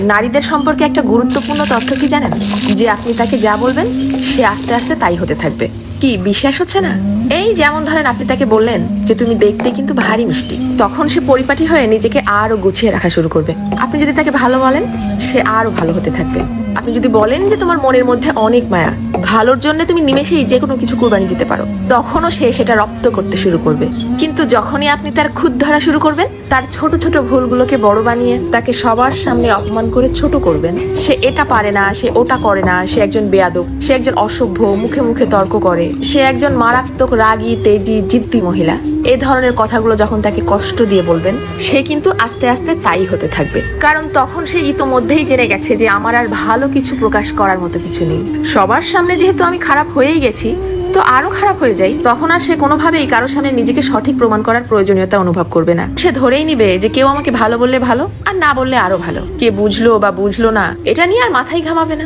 নারীদের সম্পর্কে একটা গুরুত্বপূর্ণ তথ্য কি জানেন? যে আপনি তাকে যা বলবেন সে আস্তে আস্তে তাই হতে থাকবে। কি বিশ্বাস হচ্ছে না? এই যেমন ধরেন আপনি তাকে বললেন যে তুমি দেখতে কিন্তু ভারী মিষ্টি, তখন সে পরিপাটি হয়ে নিজেকে আরো গুছিয়ে রাখা শুরু করবে। আপনি যদি তাকে ভালো বলেন সে আরো ভালো হতে থাকবে। আপনি যদি বলেন যে তোমার মনের মধ্যে অনেক মায়া, ভালোর জন্য তুমি নিমেষেই যে কোনো কিছু কুরবানি দিতে পারো, তখনও সে সেটা রপ্ত করতে শুরু করবে। কিন্তু যখনই আপনি তার খুঁত ধরা শুরু করবেন, তার ছোট ছোট ভুলগুলোকে বড় বানিয়ে তাকে সবার সামনে অপমান করে ছোট করবেন, সে এটা পারে না, সে ওটা করে না, সে একজন বেয়াদব, সে একজন অসভ্য, মুখে মুখে তর্ক করে, সে একজন মারাত্মক রাগী, তেজি, জিদ্দি মহিলা, এই ধরনের কথাগুলো যখন তাকে কষ্ট দিয়ে বলবেন, সে কিন্তু আস্তে আস্তে তাই হতে থাকবে। কারণ তখন সে ইতোমধ্যেই জেনে গেছে যে আমার আর ভালো কিছু প্রকাশ করার মতো কিছু নেই। সবার সামনে যেহেতু আমি খারাপ হয়েই গেছি, তো আরো খারাপ হয়ে যাই। তখন আর সে কোনোভাবেই কারোর সামনে নিজেকে সঠিক প্রমাণ করার প্রয়োজনীয়তা অনুভব করবে না। সে ধরেই নিবে যে কেউ আমাকে ভালো বললে ভালো, আর না বললে আরো ভালো। কে বুঝলো বা বুঝলো না এটা নিয়ে আর মাথায় ঘামাবে না।